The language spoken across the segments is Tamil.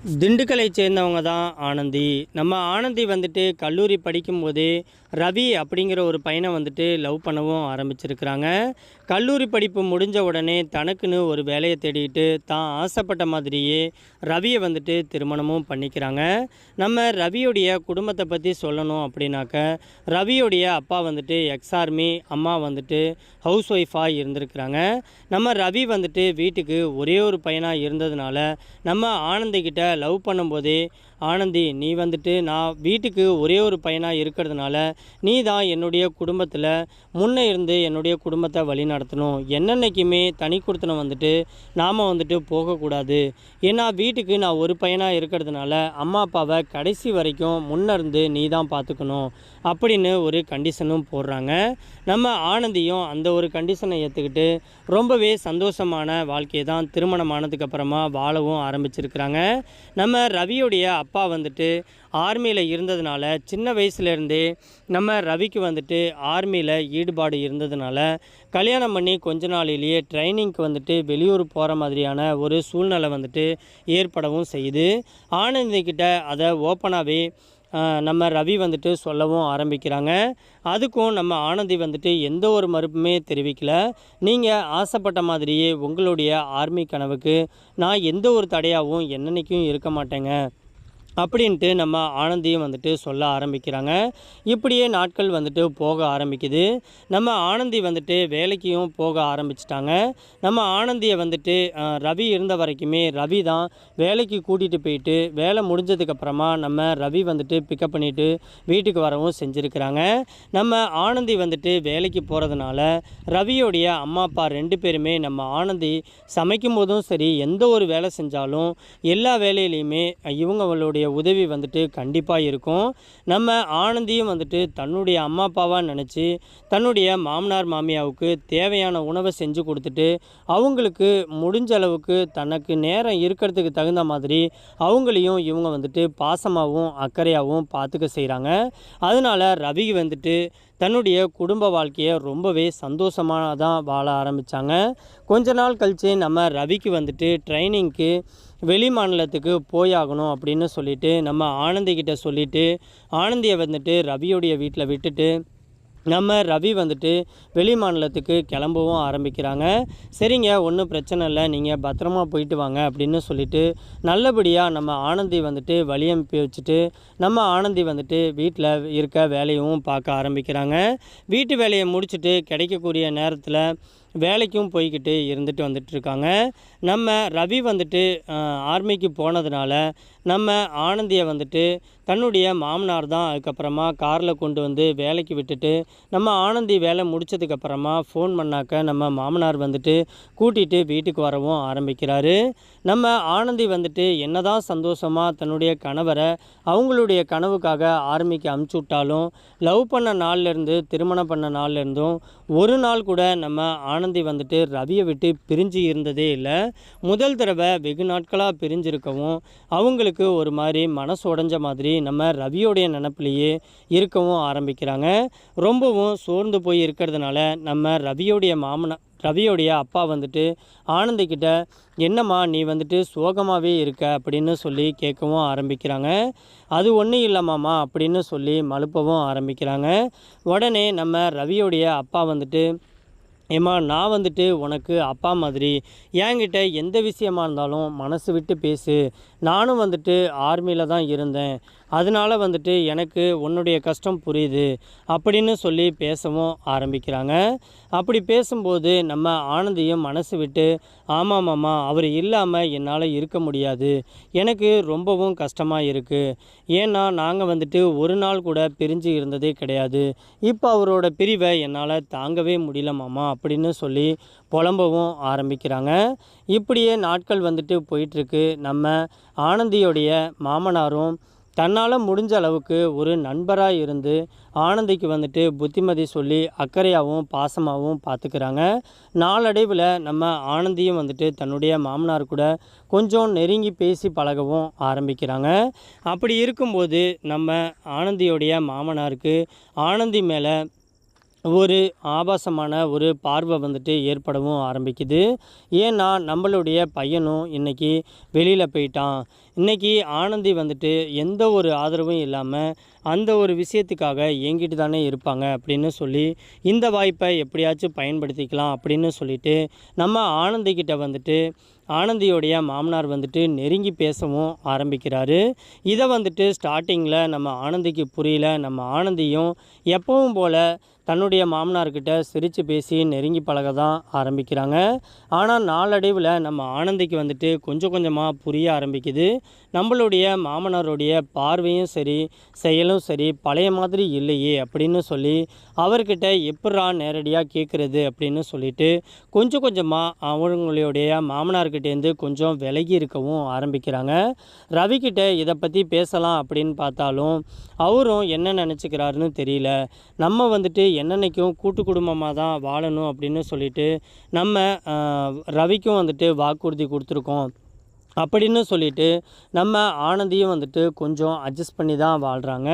திண்டுக்கலை சேர்ந்தவங்க தான் ஆனந்தி. நம்ம ஆனந்தி வந்துட்டு கல்லூரி படிக்கும்போதே ரவி அப்படிங்கிற ஒரு பையனை வந்துட்டு லவ் பண்ணவும் ஆரம்பிச்சிருக்கிறாங்க. கல்லூரி படிப்பு முடிஞ்ச உடனே தனக்குன்னு ஒரு வேலையை தேடிட்டு தான் ஆசைப்பட்ட மாதிரியே ரவியை வந்துட்டு திருமணமும் பண்ணிக்கிறாங்க. நம்ம ரவியுடைய குடும்பத்தை பற்றி சொல்லணும் அப்படின்னாக்க, ரவியுடைய அப்பா வந்துட்டு எக்ஸ்-ஆர்மி, அம்மா வந்துட்டு ஹவுஸ் ஒய்ஃபாக இருந்திருக்கிறாங்க. நம்ம ரவி வந்துட்டு வீட்டுக்கு ஒரே ஒரு பையனாக இருந்ததுனால நம்ம ஆனந்திக்கிட்ட லவ் பண்ணும்போதே, ஆனந்தி நீ வந்துட்டு நான் வீட்டுக்கு ஒரே ஒரு பையனாக இருக்கிறதுனால நீ தான் என்னுடைய குடும்பத்தில் முன்னே இருந்து என்னுடைய குடும்பத்தை வழி நடத்தணும். என்னென்னைக்குமே தனி கொடுத்தனம் வந்துட்டு நாம் வந்துட்டு போகக்கூடாது. ஏன்னா வீட்டுக்கு நான் ஒரு பையனாக இருக்கிறதுனால அம்மா அப்பாவை கடைசி வரைக்கும் முன்னேருந்து நீ தான் பார்த்துக்கணும் அப்படின்னு ஒரு கண்டிஷனும் போடுறாங்க. நம்ம ஆனந்தியும் அந்த ஒரு கண்டிஷனை ஏற்றுக்கிட்டு ரொம்பவே சந்தோஷமான வாழ்க்கையை தான் திருமணம் ஆனதுக்கப்புறமா வாழவும் ஆரம்பிச்சிருக்கிறாங்க. நம்ம ரவியுடைய அப்பா வந்துட்டு ஆர்மியில் இருந்ததுனால சின்ன வயசுலேருந்தே நம்ம ரவிக்கு வந்துட்டு ஆர்மியில் ஈடுபாடு இருந்ததுனால கல்யாணம் பண்ணி கொஞ்ச நாளிலேயே ட்ரைனிங்க்கு வந்துட்டு வெளியூர் போகிற மாதிரியான ஒரு சூழ்நிலை வந்துட்டு ஏற்படவும் செய்யுது. ஆனந்திக்கிட்ட அதை ஓப்பனாகவே நம்ம ரவி வந்துட்டு சொல்லவும் ஆரம்பிக்கிறாங்க. அதுக்கும் நம்ம ஆனந்தி வந்துட்டு எந்த ஒரு மறுப்புமே தெரிவிக்கல. நீங்கள் ஆசைப்பட்ட மாதிரியே உங்களுடைய ஆர்மி கனவுக்கு நான் எந்த ஒரு தடையாகவும் என்னன்னைக்கும் இருக்க மாட்டேங்க அப்படின்ட்டு நம்ம ஆனந்தியும் வந்துட்டு சொல்ல ஆரம்பிக்கிறாங்க. இப்படியே நாட்கள் வந்துட்டு போக ஆரம்பிக்குது. நம்ம ஆனந்தி வந்துட்டு வேலைக்கும் போக ஆரம்பிச்சிட்டாங்க. நம்ம ஆனந்தியை வந்துட்டு ரவி இருந்த வரைக்குமே ரவி தான் வேலைக்கு கூட்டிகிட்டு போயிட்டு வேலை முடிஞ்சதுக்கப்புறமா நம்ம ரவி வந்துட்டு பிக்கப் பண்ணிவிட்டு வீட்டுக்கு வரவும் செஞ்சுருக்கிறாங்க. நம்ம ஆனந்தி வந்துட்டு வேலைக்கு போகிறதுனால ரவியோடைய அம்மா அப்பா 2 பேருமே நம்ம ஆனந்தி சமைக்கும் போதும் சரி, எந்த ஒரு வேலை செஞ்சாலும் எல்லா வேலையிலையுமே இவங்களுடைய உதவி வந்துட்டு கண்டிப்பாக இருக்கும். நம்ம ஆனந்தியும் வந்துட்டு தன்னுடைய அம்மா அப்பாவாக நினச்சி தன்னுடைய மாமனார் மாமியாவுக்கு தேவையான உணவை செஞ்சு கொடுத்துட்டு அவங்களுக்கு முடிஞ்ச அளவுக்கு தனக்கு நேரம் இருக்கிறதுக்கு தகுந்த மாதிரி அவங்களையும் இவங்க வந்துட்டு பாசமாகவும் அக்கறையாகவும் பார்த்துக்க செய்கிறாங்க. அதனால் ரவி வந்துட்டு தன்னுடைய குடும்ப வாழ்க்கையை ரொம்பவே சந்தோஷமாக தான் வாழ ஆரம்பித்தாங்க. கொஞ்ச நாள் கழித்து நம்ம ரவிக்கு வந்துட்டு ட்ரைனிங்க்கு வெளி மாநிலத்துக்கு போயாகணும் அப்படின்னு சொல்லிட்டு நம்ம ஆனந்திக்கிட்ட சொல்லிவிட்டு ஆனந்தியை வந்துட்டு ரவியோடைய வீட்டில் விட்டுட்டு நம்ம ரவி வந்துட்டு வெளி மாநிலத்துக்கு கிளம்பவும் ஆரம்பிக்கிறாங்க. சரிங்க, ஒன்றும் பிரச்சனை இல்லை, நீங்கள் பத்திரமா போயிட்டு வாங்க அப்படின்னு சொல்லிட்டு நல்லபடியாக நம்ம ஆனந்தி வந்துட்டு வழி அனுப்பி வச்சுட்டு நம்ம ஆனந்தி வந்துட்டு வீட்டில் இருக்க வேலையும் பார்க்க ஆரம்பிக்கிறாங்க. வீட்டு வேலையை முடிச்சுட்டு கிடைக்கக்கூடிய நேரத்தில் வேலைக்கும் போய்கிட்டு இருந்துட்டு வந்துட்டுருக்காங்க. நம்ம ரவி வந்துட்டு ஆர்மிக்கு போனதுனால நம்ம ஆனந்தியை வந்துட்டு தன்னுடைய மாமனார் தான் அதுக்கப்புறமா காரில் கொண்டு வந்து வேலைக்கு விட்டுட்டு நம்ம ஆனந்தி வேலை முடித்ததுக்கப்புறமா ஃபோன் பண்ணாக்க நம்ம மாமனார் வந்துட்டு கூட்டிகிட்டு வீட்டுக்கு வரவும் ஆரம்பிக்கிறாரு. நம்ம ஆனந்தி வந்துட்டு என்னதான் சந்தோஷமாக தன்னுடைய கணவரை அவங்களுடைய கனவுக்காக ஆர்மிக்கு அமுச்சு விட்டாலும் லவ் பண்ண நாள்லேருந்து திருமணம் பண்ண நாள்லேருந்தும் ஒரு நாள் கூட நம்ம ஆனந்தி வந்துட்டு ரவியை விட்டு பிரிஞ்சு இருந்ததே இல்லை. முதல் தடவை வெகு நாட்களாக பிரிஞ்சிருக்கவும் அவங்களுக்கு ஒரு மாதிரி மனசு உடைஞ்ச மாதிரி நம்ம ரவியோடைய நினப்பிலேயே இருக்கவும் ஆரம்பிக்கிறாங்க. ரொம்பவும் சோர்ந்து போய் இருக்கிறதுனால நம்ம ரவியோடைய அப்பா வந்துட்டு ஆனந்திக்கிட்ட என்னம்மா நீ வந்துட்டு சோகமாகவே இருக்க அப்படின்னு சொல்லி கேட்கவும் ஆரம்பிக்கிறாங்க. அது ஒன்றும் இல்லைம்மாம்மா அப்படின்னு சொல்லி மழுப்பவும் ஆரம்பிக்கிறாங்க. உடனே நம்ம ரவியோடைய அப்பா வந்துட்டு ஏம்மா நான் வந்துட்டு உனக்கு அப்பா மாதிரி, என்கிட்ட எந்த விஷயமா இருந்தாலும் மனசு விட்டு பேசு, நானும் வந்துட்டு ஆர்மியில் தான் இருந்தேன், அதனால் வந்துட்டு எனக்கு உன்னுடைய கஷ்டம் புரியுது அப்படின்னு சொல்லி பேசவும் ஆரம்பிக்கிறாங்க. அப்படி பேசும்போது நம்ம ஆனந்தியும் மனசு விட்டு ஆமாம்மாம்மா அவர் இல்லாமல் என்னால் இருக்க முடியாது, எனக்கு ரொம்பவும் கஷ்டமாக இருக்குது, ஏன்னா நாங்கள் வந்துட்டு ஒரு நாள் கூட பிரிஞ்சு இருந்ததே கிடையாது, இப்போ அவரோட பிரிவை என்னால் தாங்கவே முடியலம்மாம்மா அப்படின்னு சொல்லி புலம்பவும் ஆரம்பிக்கிறாங்க. இப்படியே நாட்கள் வந்துட்டு போயிட்டுருக்கு. நம்ம ஆனந்தியோடைய மாமனாரும் தன்னால் முடிஞ்ச அளவுக்கு ஒரு நண்பராக இருந்து ஆனந்திக்கு வந்துட்டு புத்திமதி சொல்லி அக்கறையாகவும் பாசமாகவும் பார்த்துக்கிறாங்க. நாளடைவில் நம்ம ஆனந்தியும் வந்துட்டு தன்னுடைய மாமனார் கூட கொஞ்சம் நெருங்கி பேசி பழகவும் ஆரம்பிக்கிறாங்க. அப்படி இருக்கும்போது நம்ம ஆனந்தியோடைய மாமனாருக்கு ஆனந்தி மேலே ஒரு ஆபாசமான ஒரு பார்வை வந்துட்டு ஏற்படவும் ஆரம்பிக்குது. ஏன்னா நம்மளுடைய பையனும் இன்றைக்கி வெளியில் போயிட்டான். இன்றைக்கி ஆனந்தி வந்துட்டு எந்த ஒரு ஆதரவும் இல்லாமல் அந்த ஒரு விஷயத்துக்காக ஏங்கிட்டு தானே இருப்பாங்க அப்படின்னு சொல்லி இந்த வாய்ப்பை எப்படியாச்சும் பயன்படுத்திக்கலாம் அப்படின்னு சொல்லிட்டு நம்ம ஆனந்திக்கிட்ட வந்துட்டு ஆனந்தியோடைய மாமனார் வந்துட்டு நெருங்கி பேசவும் ஆரம்பிக்கிறாரு. இதை வந்துட்டு ஸ்டார்டிங்கில் நம்ம ஆனந்திக்கு புரியல. நம்ம ஆனந்தியும் எப்பவும் போல் தன்னுடைய மாமனார்கிட்ட சிரித்து பேசி நெருங்கி பழக தான் ஆரம்பிக்கிறாங்க. ஆனால் நாளடைவில் நம்ம ஆனந்திக்கு வந்துட்டு கொஞ்சம் கொஞ்சமாக புரிய ஆரம்பிக்குது. நம்மளுடைய மாமனாருடைய பார்வையும் சரி செயலும் சரி பழைய மாதிரி இல்லையே அப்படின்னு சொல்லி அவர்கிட்ட எப்படா நேரடியாக கேட்குறது அப்படின்னு சொல்லிட்டு கொஞ்சம் கொஞ்சமாக அவங்களுடைய மாமனார்கிட்டேருந்து கொஞ்சம் விலகி இருக்கவும் ஆரம்பிக்கிறாங்க. ரவிக்கிட்ட இதை பற்றி பேசலாம் அப்படின்னு பார்த்தாலும் அவரும் என்ன நினச்சிக்கிறாருன்னு தெரியல. நம்ம வந்துட்டு என்னென்னைக்கும் கூட்டு குடும்பமாக தான் வாழணும் அப்படின்னு சொல்லிட்டு நம்ம ரவிக்கும் வந்துட்டு வாக்குறுதி கொடுத்துருக்கோம் அப்படின்னு சொல்லிட்டு நம்ம ஆனந்தியும் வந்துட்டு கொஞ்சம் அட்ஜஸ்ட் பண்ணி தான் வாழ்கிறாங்க.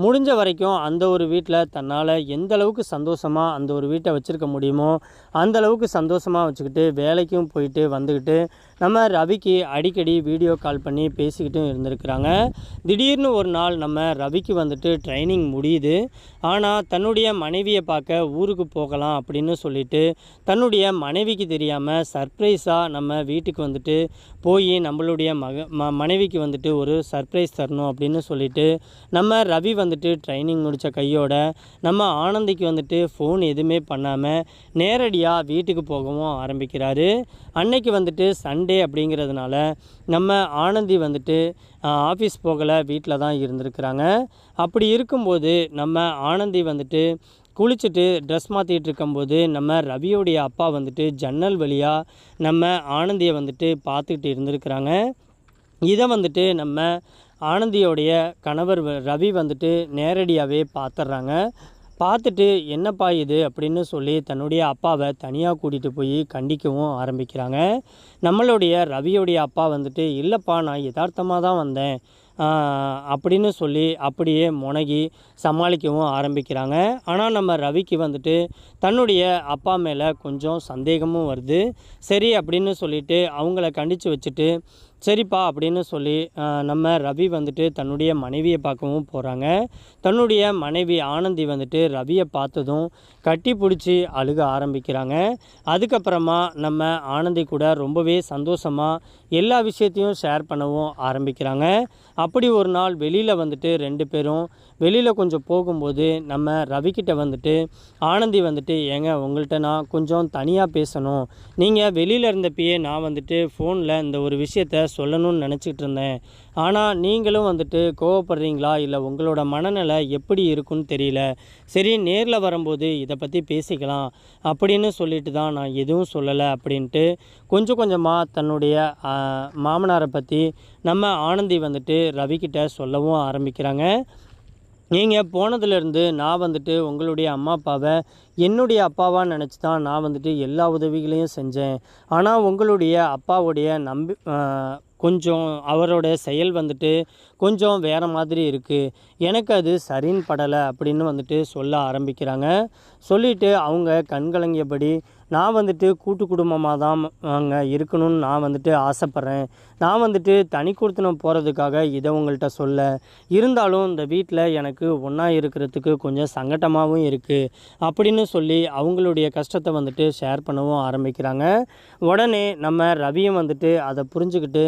முடிஞ்ச வரைக்கும் அந்த ஒரு வீட்டில் தன்னால் எந்த அளவுக்கு சந்தோஷமாக அந்த ஒரு வீட்டை வச்சுருக்க முடியுமோ அந்த அளவுக்கு சந்தோஷமாக வச்சுக்கிட்டு வேலைக்கும் போயிட்டு வந்துக்கிட்டு நம்ம ரவிக்கு அடிக்கடி வீடியோ கால் பண்ணி பேசிக்கிட்டும் இருந்திருக்கிறாங்க. திடீர்னு ஒரு நாள் நம்ம ரவிக்கு வந்துட்டு ட்ரைனிங் முடியுது. ஆனால் தன்னுடைய மனைவியை பார்க்க ஊருக்கு போகலாம் அப்படின்னு சொல்லிட்டு தன்னுடைய மனைவிக்கு தெரியாமல் சர்ப்ரைஸாக நம்ம வீட்டுக்கு வந்துட்டு போய் நம்மளுடைய மனைவிக்கு வந்துட்டு ஒரு சர்ப்ரைஸ் தரணும் அப்படின்னு சொல்லிட்டு நம்ம ரவி வந்துட்டு ட்ரைனிங் முடித்த கையோட நம்ம ஆனந்திக்கு வந்துட்டு ஃபோன் எதுவுமே பண்ணாமல் நேரடியாக வீட்டுக்கு போகவும் ஆரம்பிக்கிறாரு. அன்னைக்கு வந்துட்டு சண்டே அப்படிங்கிறதுனால நம்ம ஆனந்தி வந்துட்டு ஆஃபீஸ் போகலை, வீட்டில் தான் இருந்திருக்கிறாங்க. அப்படி இருக்கும்போது நம்ம ஆனந்தி வந்துட்டு குளிச்சுட்டு ட்ரெஸ் மாற்றிட்டு இருக்கும்போது நம்ம ரவியோடைய அப்பா வந்துட்டு ஜன்னல் வழியாக நம்ம ஆனந்தியை வந்துட்டு பார்த்துக்கிட்டு இருந்திருக்கிறாங்க. இதை வந்துட்டு நம்ம ஆனந்தியோடைய கணவர் ரவி வந்துட்டு நேரடியாகவே பார்த்துட்றாங்க. பார்த்துட்டு என்னப்பா இது அப்படின்னு சொல்லி தன்னுடைய அப்பாவை தனியாக கூட்டிகிட்டு போய் கண்டிக்கவும் ஆரம்பிக்கிறாங்க. நம்மளுடைய ரவியோடைய அப்பா வந்துட்டு இல்லைப்பா நான் யதார்த்தமாக தான் வந்தேன் அப்படின்னு சொல்லி அப்படியே முனகி சமாளிக்கவும் ஆரம்பிக்கிறாங்க. ஆனால் நம்ம ரவிக்கு வந்துட்டு தன்னுடைய அப்பா மேலே கொஞ்சம் சந்தேகமும் வருது. சரி அப்படின்னு சொல்லிட்டு அவங்கள கண்டித்து வச்சுட்டு சரிப்பா அப்படின்னு சொல்லி நம்ம ரவி வந்துட்டு தன்னுடைய மனைவியை பார்க்கவும் போகிறாங்க. தன்னுடைய மனைவி ஆனந்தி வந்துட்டு ரவியை பார்த்ததும் கட்டி பிடிச்சி அழுக ஆரம்பிக்கிறாங்க. அதுக்கப்புறமா நம்ம ஆனந்தி கூட ரொம்பவே சந்தோஷமாக எல்லா விஷயத்தையும் ஷேர் பண்ணவும் ஆரம்பிக்கிறாங்க. அப்படி ஒரு நாள் வெளியில் வந்துட்டு 2 பேரும் வெளியில் கொஞ்சம் போகும்போது நம்ம ரவிக்கிட்ட வந்துட்டு ஆனந்தி வந்துட்டு ஏங்க உங்கள்கிட்ட நான் கொஞ்சம் தனியாக பேசணும். நீங்கள் வெளியில் இருந்தப்பயே நான் வந்துட்டு ஃபோனில் இந்த ஒரு விஷயத்த சொல்லணும்னு நினச்சிக்கிட்டு இருந்தேன். ஆனால் நீங்களும் வந்துட்டு கோவப்படுறீங்களா இல்லை உங்களோட மனநிலை எப்படி இருக்குன்னு தெரியல. சரி நேரில் வரும்போது இதை பற்றி பேசிக்கலாம் அப்படின்னு சொல்லிட்டு தான் நான் எதுவும் சொல்லலை அப்படின்ட்டு கொஞ்சம் கொஞ்சமாக தன்னுடைய மாமனாரை பற்றி நம்ம ஆனந்தி வந்துட்டு ரவிக்கிட்ட சொல்லவும் ஆரம்பிக்கிறாங்க. நீங்கள் போனதுலேருந்து நான் வந்துட்டு உங்களுடைய அம்மா அப்பாவை என்னுடைய அப்பாவாக நினச்சி தான் நான் வந்துட்டு எல்லா உதவிகளையும் செஞ்சேன். ஆனால் உங்களுடைய அப்பாவுடைய கொஞ்சம் அவரோட செயல் வந்துட்டு கொஞ்சம் வேறு மாதிரி இருக்குது. எனக்கு அது சரின்னு படலை அப்படின்னு வந்துட்டு சொல்ல ஆரம்பிக்கிறாங்க. சொல்லிவிட்டு அவங்க கண்கலங்கியபடி நான் வந்துட்டு கூட்டு குடும்பமாக தான் அங்கே இருக்கணும்னு நான் வந்துட்டு ஆசைப்பட்றேன். நான் வந்துட்டு தனி கொடுத்தனம் போகிறதுக்காக இதை உங்கள்கிட்ட சொல்ல இருந்தாலும் இந்த வீட்டில் எனக்கு ஒன்றா இருக்கிறதுக்கு கொஞ்சம் சங்கட்டமாகவும் இருக்குது அப்படின்னு சொல்லி அவங்களுடைய கஷ்டத்தை வந்துட்டு ஷேர் பண்ணவும் ஆரம்பிக்கிறாங்க. உடனே நம்ம ரவியும் வந்துட்டு அதை புரிஞ்சுக்கிட்டு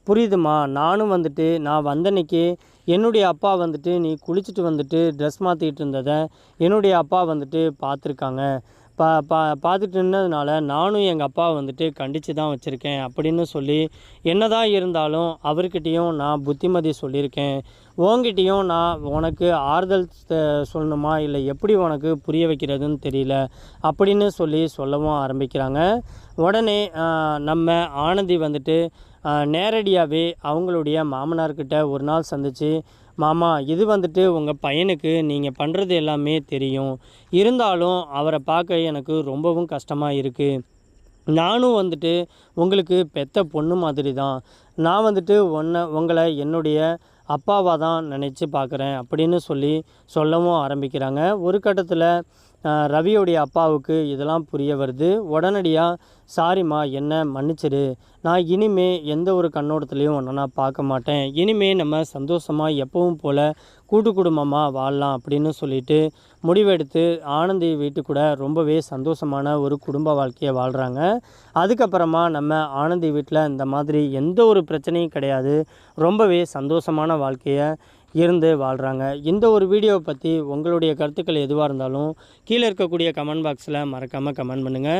புரியுதுமா, நானும் வந்துட்டு நான் வந்தன்னைக்கு என்னுடைய அப்பா வந்துட்டு நீ குளிச்சுட்டு வந்துட்டு ட்ரெஸ் மாற்றிட்டு இருந்ததை என்னுடைய அப்பா வந்துட்டு பார்த்துருக்காங்க. பார்த்துட்டு இருந்ததுனால நானும் எங்கள் அப்பாவை வந்துட்டு கண்டித்து தான் வச்சுருக்கேன் அப்படின்னு சொல்லி என்னதான் இருந்தாலும் அவர்கிட்டையும் நான் புத்திமதி சொல்லியிருக்கேன். உங்ககிட்டையும் நான் உனக்கு ஆறுதல் சொல்லணுமா இல்லை எப்படி உனக்கு புரிய வைக்கிறதுன்னு தெரியல அப்படின்னு சொல்லவும் ஆரம்பிக்கிறாங்க. உடனே நம்ம ஆனந்தி வந்துட்டு நேரடியாகவே அவங்களுடைய மாமனார்கிட்ட ஒரு நாள் சந்தித்து மாமா இது வந்துட்டு உங்கள் பையனுக்கு நீங்கள் பண்ணுறது எல்லாமே தெரியும். இருந்தாலும் அவரை பார்க்க எனக்கு ரொம்பவும் கஷ்டமாக இருக்குது. நானும் வந்துட்டு உங்களுக்கு பெத்த பொண்ணு மாதிரி தான். நான் வந்துட்டு உங்களை என்னுடைய அப்பாவாக தான் நினச்சி பார்க்குறேன் அப்படின்னு சொல்லவும் ஆரம்பிக்கிறாங்க. ஒரு கட்டத்தில் ரவியோடைய அப்பாவுக்கு இதெல்லாம் புரிய வருது. உடனடியாக சாரிம்மா, என்ன மன்னிச்சிடு, நான் இனிமே எந்த ஒரு கண்ணோட்டத்துலேயும் உன்னை நான் பார்க்க மாட்டேன், இனிமே நம்ம சந்தோஷமாக எப்பவும் போல் கூட்டு குடும்பமாக வாழலாம் அப்படின்னு சொல்லிட்டு முடிவெடுத்து ஆனந்தி வீட்டு கூட ரொம்பவே சந்தோஷமான ஒரு குடும்ப வாழ்க்கையை வாழ்கிறாங்க. அதுக்கப்புறமா நம்ம ஆனந்தி வீட்டில் இந்த மாதிரி எந்த ஒரு பிரச்சனையும் கிடையாது, ரொம்பவே சந்தோஷமான வாழ்க்கையை இருந்து வாழ்கிறாங்க. இந்த ஒரு வீடியோவை பற்றி உங்களுடைய கருத்துக்கள் எதுவாக இருந்தாலும் கீழே இருக்கக்கூடிய கமெண்ட் பாக்ஸில் மறக்காமல் கமெண்ட் பண்ணுங்கள்.